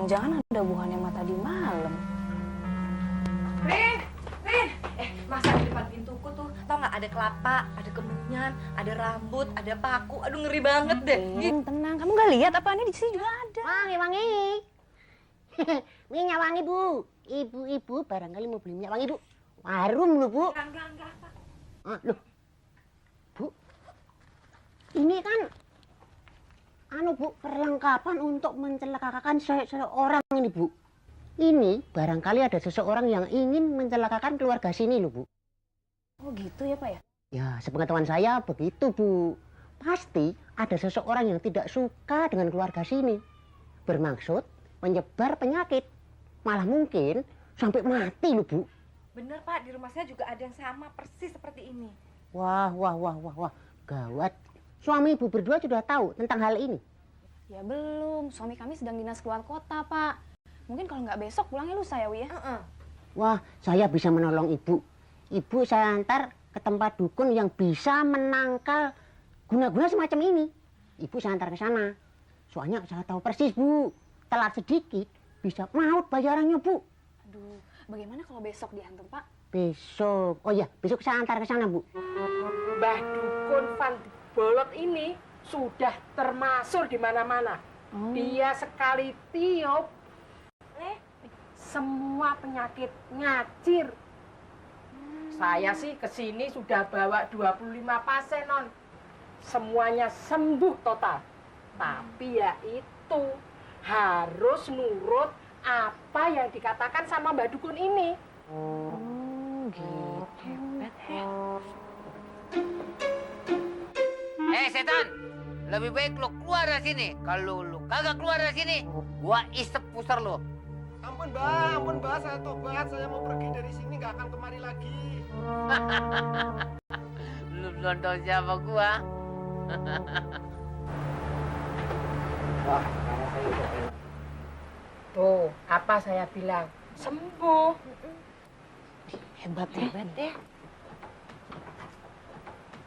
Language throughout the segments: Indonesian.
Jangan-jangan ada hubungannya sama tadi malam. Rin! Masa di depan pintuku tuh, tau nggak ada kelapa, ada kemenyan, ada rambut, ada paku. Aduh ngeri banget deh. Tenang, kamu nggak lihat apa ini di sini juga ada. Wangi. Minyak wangi, Bu. Ibu-ibu barangkali mau beli minyak wangi, Bu. Warung lu, Bu. Enggak apa. Loh. Bu. Ini kan Bu, perlengkapan untuk mencelakakan seseorang ini, Bu. Ini barangkali ada seseorang yang ingin mencelakakan keluarga sini loh, Bu. Oh gitu ya, Pak ya? Ya, sepengetahuan saya begitu, Bu. Pasti ada seseorang yang tidak suka dengan keluarga sini. Bermaksud menyebar penyakit. Malah mungkin sampai mati loh, Bu. Bener, Pak. Di rumah saya juga ada yang sama persis seperti ini. Wah. Gawat. Suami Ibu berdua sudah tahu tentang hal ini? Ya belum. Suami kami sedang dinas keluar kota, Pak. Mungkin kalau nggak besok pulangnya lusa ya, Wi ya? Wah, saya bisa menolong Ibu. Ibu saya antar ke tempat dukun yang bisa menangkal guna-guna semacam ini. Ibu saya antar ke sana. Soalnya saya tahu persis, Bu. Telat sedikit, bisa maut bayarannya, Bu. Aduh, bagaimana kalau besok diantar, Pak? Besok? Oh iya, besok saya antar ke sana, Bu. Mbah Dukun Van Bolot ini sudah termasuk di mana-mana. Dia sekali tiup, semua penyakit ngacir. Saya sih kesini sudah bawa 25 pasien, Non. Semuanya sembuh total. Tapi ya itu, harus nurut apa yang dikatakan sama Mbak Dukun ini. Gitu. Hebat ya. Setan, lebih baik lu keluar dari sini. Kalau lu kagak keluar dari sini, gua isep pusar lu. Ampun mbak, saya tobat, saya mau pergi dari sini, nggak akan kemari lagi. Lu belum tahu siapa gua. Wah, karena saya udah enak. Tuh, apa saya bilang? Sembuh. Hebat ya.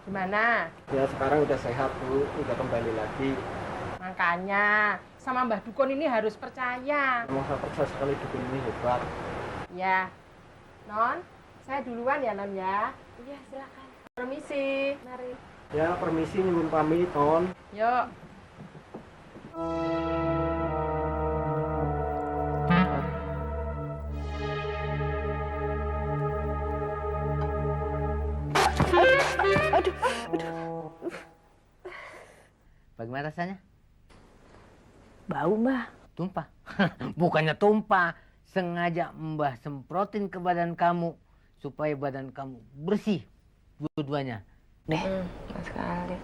Gimana? Ya sekarang udah sehat Bu, udah kembali lagi. Makanya sama Mbah Dukun ini harus percaya. Memang saya percaya sekali dukun ini hebat. Ya, Non, saya duluan ya, Non ya. Iya, silakan. Permisi. Mari. Ya permisi nyuwun pamit, Non. Yuk. Bagaimana rasanya? Bau, Mbah. Tumpah. Bukannya tumpah. Sengaja Mbah semprotin ke badan kamu. Supaya badan kamu bersih. Dua-duanya. Sekali.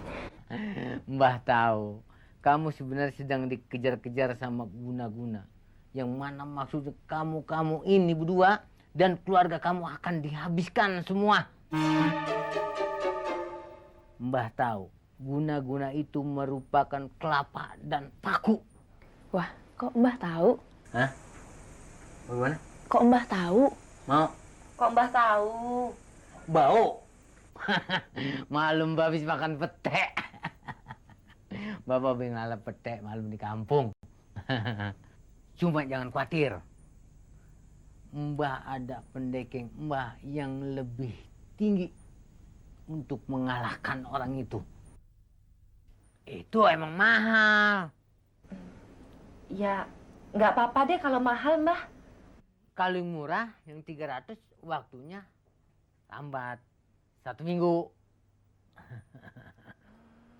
Mbah tahu. Kamu sebenarnya sedang dikejar-kejar sama guna-guna. Yang mana maksudnya kamu ini berdua. Dan keluarga kamu akan dihabiskan semua. Mbah tahu. Guna-guna itu merupakan kelapa dan paku. Wah, kok Mbah tahu? Hah? Bagaimana? Kok Mbah tahu? Mau? Kok Mbah tahu? Bau? Malum habis makan pete. Bapak bengalap pete malum di kampung. Cuma jangan khawatir. Mbah ada pendekeng Mbah yang lebih tinggi untuk mengalahkan orang itu. Itu emang mahal. Ya, nggak apa-apa deh kalau mahal, Mbah. Kalau yang murah, yang 300 waktunya lambat. 1 minggu.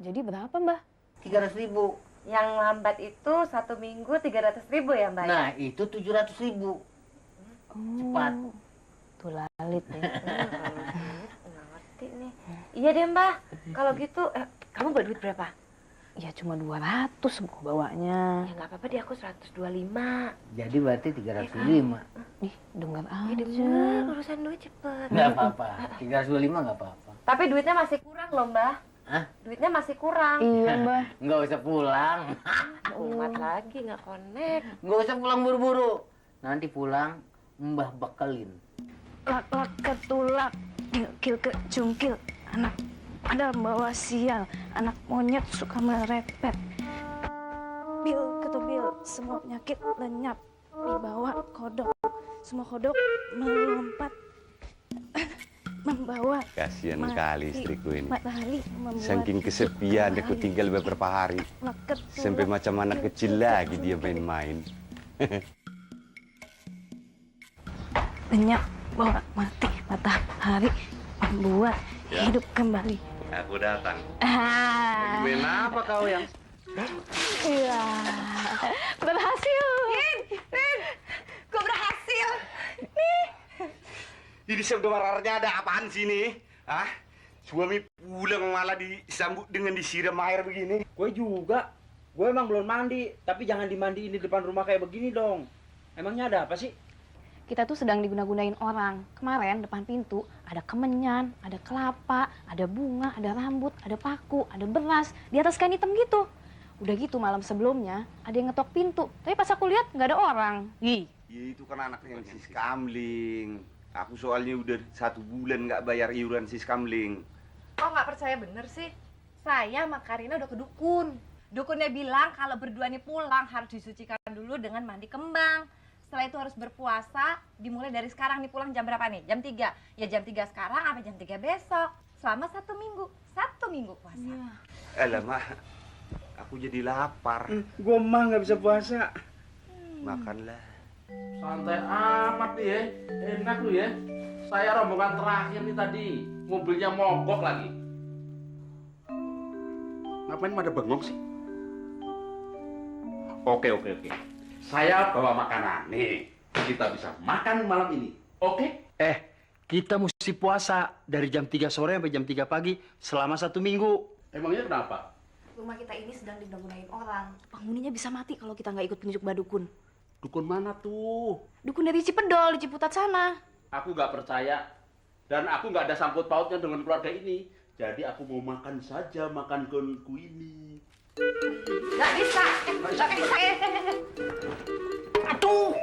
Jadi berapa, Mbah? 300.000. Yang lambat itu 1 minggu 300.000 ya, Mbak? Nah, itu 700.000. Cepat. Tuh lalit ya. Nggak ngerti nih. Iya deh, Mbah. Kalau gitu, kamu bawa duit berapa? Ya cuma 200 gua bawanya. Ya nggak apa-apa deh, aku 125. Jadi berarti 305. Ih, dengar Ya aja. denger, urusan duit cepet. Nggak apa-apa. 325 nggak apa-apa. Tapi duitnya masih kurang loh, Mbah. Hah? Duitnya masih kurang. Iya, Mbah. Nggak usah pulang. Kumat lagi, nggak connect. Nggak usah pulang buru-buru. Nanti pulang, Mbah bekelin. Lak-lak ketulak, ngikil ke jungkil. Anak ada bawa sial, anak monyet suka merepet. Bil ketubil, Semua penyakit lenyap dibawa kodok. Semua kodok melompat membawa Kasihan kali istriku ini. matahari membuat Saking kesepian aku tinggal beberapa hari. meket Sampai macam anak kecil lagi dia main-main. lenyap bawa mati matahari membuat hidup kembali. Aku datang. Ah, Main apa kau yang? iya, berhasil. Gue berhasil. Ini sebenarnya ada apaan sih nih? Hah? Suami pulang malah disambut dengan disiram air begini. Gue juga. Gue emang belum mandi, tapi jangan dimandiin di depan rumah kayak begini dong. Emangnya ada apa sih? Kita tuh sedang diguna-gunain orang. Kemarin depan pintu ada kemenyan, ada kelapa, ada bunga, ada rambut, ada paku, ada beras di atas kain hitam gitu. Udah gitu malam sebelumnya ada yang ngetok pintu. Tapi pas aku lihat nggak ada orang. Ih, Ya itu kan anaknya si Skamling. Aku soalnya udah 1 bulan nggak bayar iuran si Skamling. Kok nggak percaya bener sih? Saya sama Karina udah ke dukun. Dukunnya bilang kalau berdua nih pulang harus disucikan dulu dengan mandi kembang. Setelah itu harus berpuasa, dimulai dari sekarang nih pulang jam berapa nih? Jam 3. Ya jam 3 sekarang sampai jam 3 besok. Selama 1 minggu. 1 minggu puasa. Alamak, aku jadi lapar. Gue mah nggak bisa puasa. Makanlah. Santai amat nih ya, enak lu ya. Saya rombongan terakhir nih tadi, mobilnya mogok lagi. Ngapain pada bengong sih? Oke. Saya bawa makanan nih, kita bisa makan malam ini, oke? Kita mesti puasa dari jam 3 sore sampai jam 3 pagi selama 1 minggu. Emangnya kenapa? Rumah kita ini sedang diguna-gunain orang. penghuninya bisa mati kalau kita nggak ikut penunjuk badukun. Dukun mana tuh? Dukun dari Cipedol, di Ciputat sana. Aku nggak percaya, dan aku nggak ada sangkut pautnya dengan keluarga ini. Jadi aku mau makan saja makananku ini. Nggak bisa. Nggak bisa. Aduh,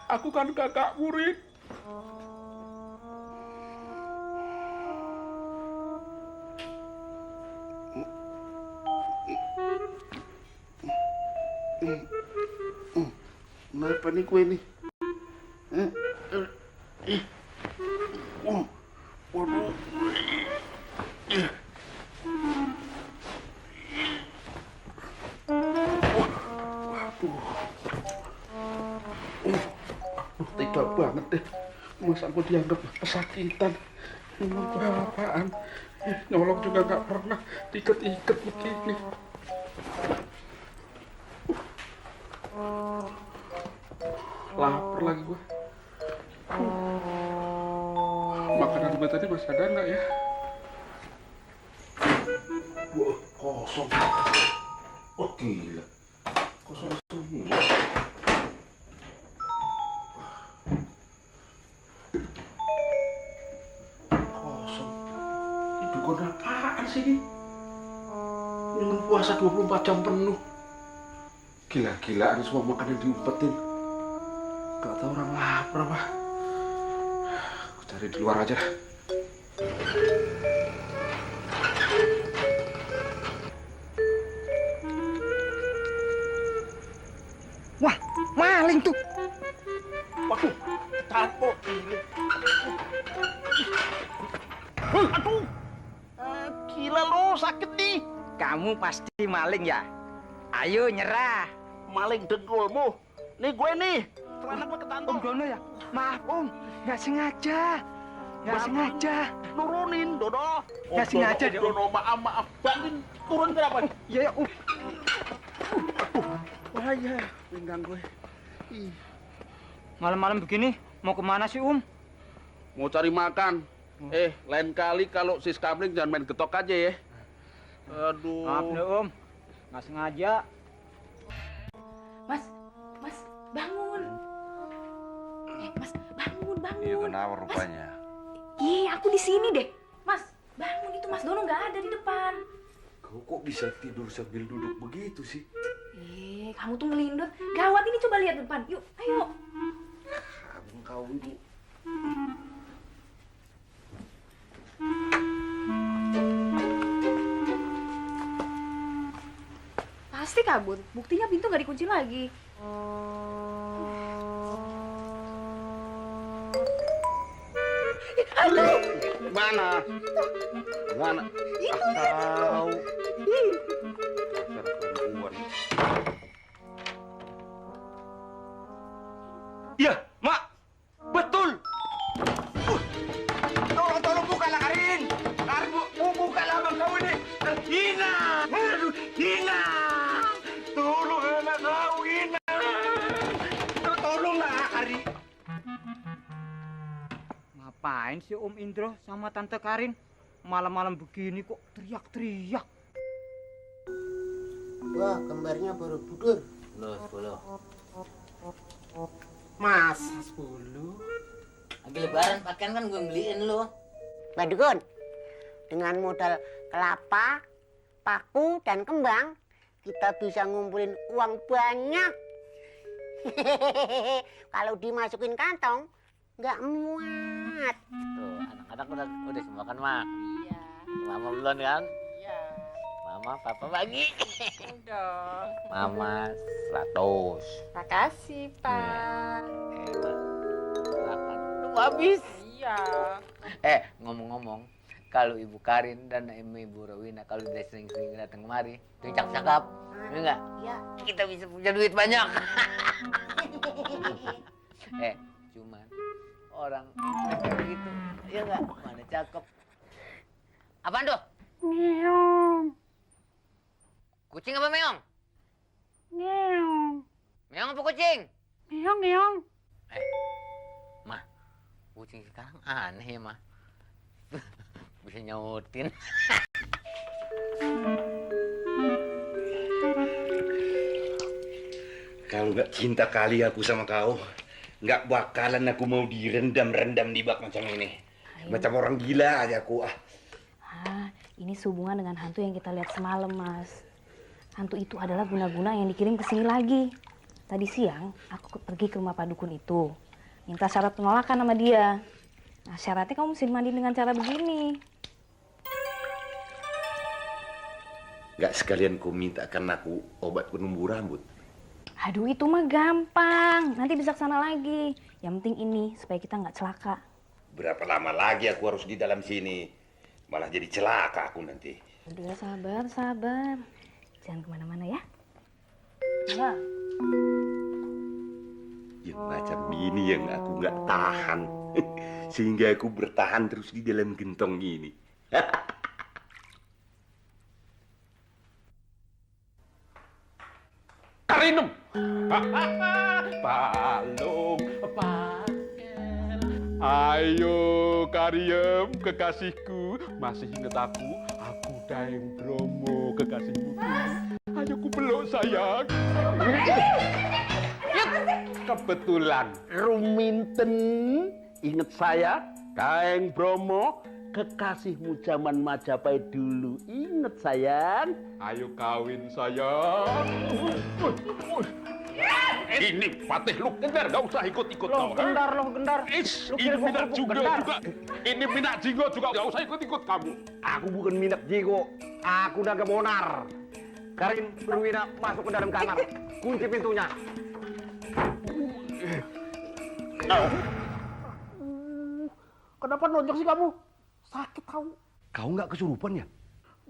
aku kan kakak murid. Kenapa nih kue nih? Waduh. Tega banget deh. Masa aku dianggap pesakitan. Emang gue apaan? Nyolong juga gak pernah diikat-ikat begini. Lapar lagi gue. Makanan gue tadi masih ada nggak ya? Wah, kosong. Oh gila, kosong semua. Kosong. Ini dukun apaan sih ini? Ini puasa 24 jam penuh. Gila-gilaan semua makanan diumpetin. Gak tau orang lapar apa. Aku cari di luar aja. Wah, maling tuh. Waduh, tampok ini. Aduh, gila lo sakit nih. Kamu pasti maling ya? Ayo nyerah. Maling dengkulmu. Nih gue nih, celana gue ketantong. Om Dono ya? Maaf Om, nggak sengaja. Nggak sengaja. Nurunin, Dodo. Nggak sengaja deh, Om. Dodo, maaf. Bantuin turun berapa? Ya Om. Bahaya, pinggang gue. Ih. Malam-malam begini mau kemana sih Om? Mau cari makan. Lain kali kalau si Skamling jangan main getok aja ya. Aduh. Maaf deh Om, nggak sengaja. Mas, bangun. Mas, bangun. Iya kenapa rupanya? Ih, aku di sini deh. Mas, bangun, itu Mas Dono nggak ada di depan. Kau kok bisa tidur sambil duduk begitu sih? Kamu tuh ngelindut. Gawat ini, coba lihat depan. Yuk, ayo. Kamu kau ini. Pasti kabur. Buktinya pintu gak dikunci lagi. Mana? Mana? Tahu. Dasar perempuan. Iya, Mak. Betul. Tolong bukalah Karin. Karin, bukalah abang kau ini. Hina. Aduh, Hina. Tolong anak kau, Hina. Tolonglah Karin. Ngapain sih Om Indro sama Tante Karin? Malam-malam begini kok teriak-teriak. Wah, kembarnya baru budur. 10. Masa 10? Lagi lebaran pakaian kan gue beliin lo. Pak Dukun, dengan modal kelapa, paku, dan kembang, kita bisa ngumpulin uang banyak. Kalau dimasukin kantong, nggak muat. Tuh, anak-anak udah semua kan, Mak? Iya. Mama belum kan? Iya. Mama, Papa bagi. Dong. Mama 100. Makasih, Pak. Enak. Silakan. Tunggu habis. Iya. Ngomong-ngomong, kalau Ibu Karin dan Ibu Rowina kalau udah sering-sering datang kemari, tuh cakap-cakap, ya enggak? Iya. Kita bisa punya duit banyak. Cuman orang gitu, ya enggak? Mana cakep. Apaan tuh? Meong, Kucing apa meong? meong, Meong apa kucing? meong, meong. Mah, kucing sekarang aneh ya, Mah. Bisa nyautin. Kalau nggak cinta kali aku sama kau, nggak bakalan aku mau direndam-rendam di bak macam ini. Macam orang gila aja aku. Ini sehubungan dengan hantu yang kita lihat semalam, Mas. Hantu itu adalah guna-guna yang dikirim ke sini lagi. Tadi siang, aku pergi ke rumah Pak Dukun itu. Minta syarat penolakan sama dia. Nah, syaratnya kamu mesti mandi dengan cara begini. Nggak sekalian kau mintakan aku obat penumbuh rambut. Aduh, itu mah gampang. Nanti bisa kesana lagi. Yang penting ini, supaya kita nggak celaka. Berapa lama lagi aku harus di dalam sini? Malah jadi celaka aku nanti. Udah, sabar, sabar. Jangan kemana-mana ya. Nah. Yang macam ini yang aku nggak tahan. Sehingga aku bertahan terus di dalam gentong ini. Karinum. Palung pakel. Ayo Kariem kekasihku, masih ingat aku? Aku Daeng Bromo kekasihmu. Ayo ku peluk sayang. Kebetulan Ruminten ingat saya, Daeng Bromo, kekasihmu zaman Majapahit dulu. Ingat sayang. Ayo kawin sayang. Ini Patih lu gendar, gak usah ikut-ikut kamu. Gendar. Ini minat juga. Ini minat jigo juga, gak usah ikut-ikut kamu. Aku bukan minat jigo, aku naga monar. Karin, Perwira masuk ke dalam kamar. Kunci pintunya. Kenapa nonjok sih kamu? Sakit tahu. Kau nggak kesurupan ya?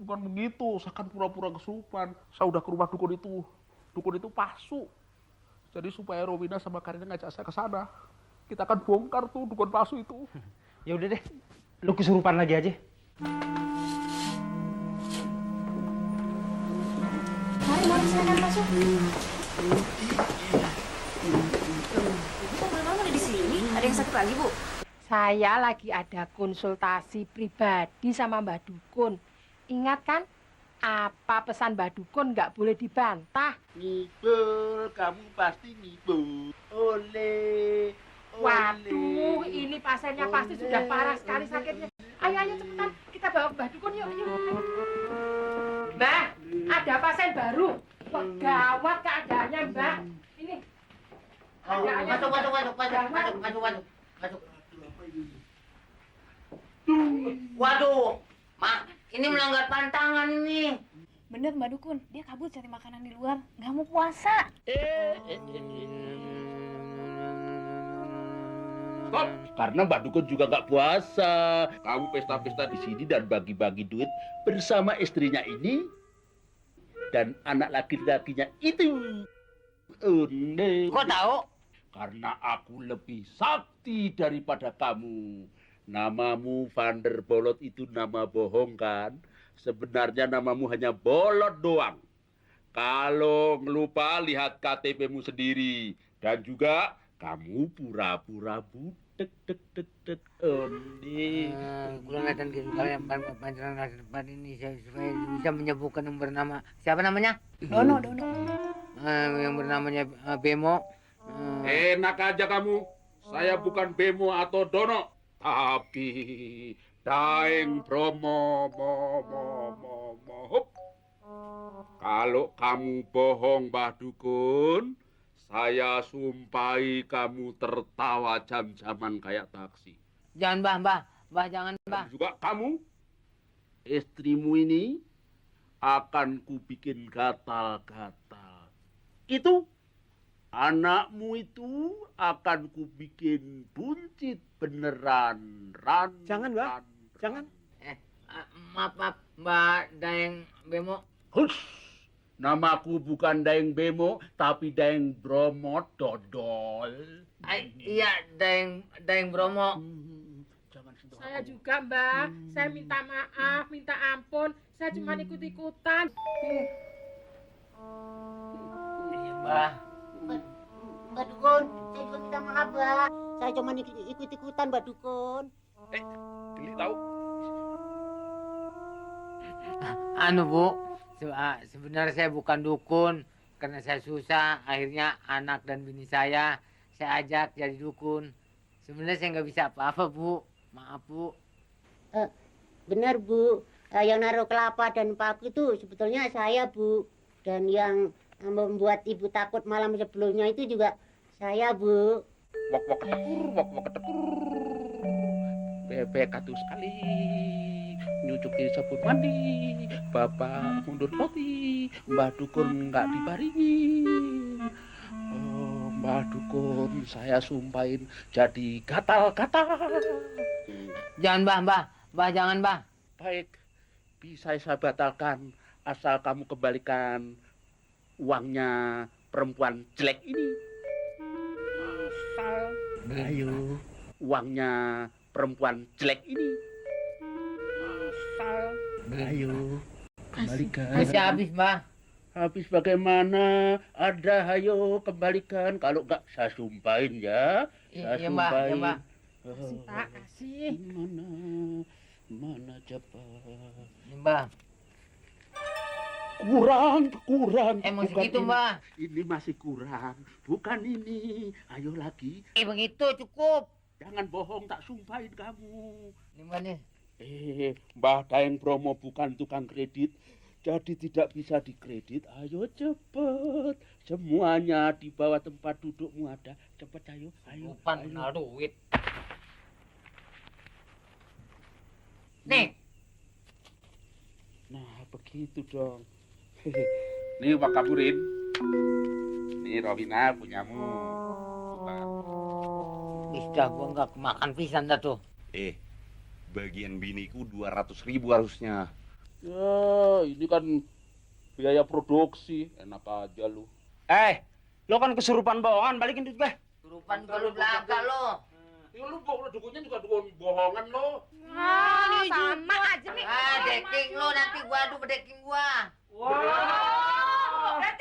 Bukan begitu, saya kan pura-pura kesurupan. Saya udah ke rumah dukun itu. Dukun itu palsu. Jadi supaya Rowina sama Karina ngajak saya ke sana. Kita akan bongkar tuh dukun palsu itu. Ya udah deh, lu kesurupan lagi aja. Mari, silakan masuk. Kok malam ada di sini? Ada yang sakit lagi, Bu? Saya lagi ada konsultasi pribadi sama Mbak Dukun. Ingat kan? Apa pesan Mbak Dukun nggak boleh dibantah. Ngibul, kamu pasti ngibul. Oleh. Waduh, ini pasiennya pasti sudah parah sekali sakitnya. Ayo cepetan, kita bawa Mbak Dukun yuk. Mbak, ada pasien baru. Wah, gawat keadaannya, Mbak. Ini. Masuk. Waduh, Mak, ini melanggar pantangan ini. Bener Mbak Dukun, dia kabur cari makanan di luar, nggak mau puasa. Stop! Karena Mbak Dukun juga nggak puasa. Kamu pesta-pesta di sini dan bagi-bagi duit bersama istrinya ini dan anak laki-lakinya itu. Kok tahu? Karena aku lebih sakti daripada kamu. Namamu Vanderbolot itu nama bohong kan? Sebenarnya namamu hanya Bolot doang. Kalau ngelupa lihat KTP-mu sendiri. Dan juga kamu pura-pura budek dek Kurang akan kalian panjangan depan ini supaya bisa menyebutkan yang bernama siapa namanya? Dono. Yang bernamanya Bemo. Enak aja kamu. Saya bukan Bemo atau Dono. Tapi Daeng Bromo Hup. Kalau kamu bohong Mbah Dukun, saya sumpahi kamu tertawa jam-jaman kayak taksi. Jangan Mbah jangan Mbah. Dan juga kamu, istrimu ini akan kubikin gatal-gatal. Itu anakmu itu akan kubikin buncit beneran. Jangan, Mbak. Jangan. Maaf Mbak Daeng Bemo. Hush! Namaku bukan Daeng Bemo, tapi Daeng Bromo Dodol. Iya Daeng Bromo. Jangan sentuh Saya aku. juga, Mbak. Saya minta maaf, minta ampun. Saya cuma ikut-ikutan. Iya Mbah. Mbak Dukun, saya juga minta maaf, Mbak. Saya cuma ikut-ikutan, Mbak Dukun. Geli tahu. Anu Bu, sebenarnya saya bukan dukun. Karena saya susah, akhirnya anak dan bini saya ajak jadi dukun. Sebenarnya saya nggak bisa apa-apa Bu. Maaf Bu. Benar, Bu. Yang naruh kelapa dan paku itu sebetulnya saya, Bu. Dan yang membuat Ibu takut malam sebelumnya itu juga saya, Bu. Wok ketekur. Bebek atuh sekali. Nyucuki sabun mandi. Bapak mundur roti. Mbah Dukun nggak dibaringin. Oh, Mbah Dukun saya sumpahin jadi gatal-gatal. Jangan Mbah jangan Mbah. Baik, bisa saya batalkan asal kamu kembalikan uangnya perempuan jelek ini. Asal, ayo, uangnya perempuan jelek ini. Asal, ayo, kembalikan. Masih habis Mbah. Habis bagaimana? Ada, ayo kembalikan. Kalau enggak, saya sumpahin ya. Saya Iya Mbah, iya sumpahin. Mbah. Pak, kasih. Mana cepat. Ini Mbah. Kurang. Emang Bukan segitu ini. Mbah. Ini masih kurang. Bukan ini. Ayo lagi. Begitu cukup. Jangan bohong, tak sumpahin kamu. Ini Mbah nih. Mbah Daeng Bromo bukan tukang kredit. Jadi tidak bisa dikredit. Ayo cepet. Semuanya di bawah tempat dudukmu ada. Cepet ayo. Lupa kenal duit. Nih. Nah begitu dong. Ini Pak Kaburin. Ini Rovina punyamu. Bisa gua nggak kemakan pisan dah tuh. Bagian biniku 200.000 harusnya. Ya ini kan biaya produksi. Enak aja lu. Lo kan kesurupan bohongan, balikin duit gue. Surupan kalau belaka lo. Ya lu dukunnya juga dukun bohongan lo. Sama aja nih. Deking lo nanti gua adu deking gua. Wah.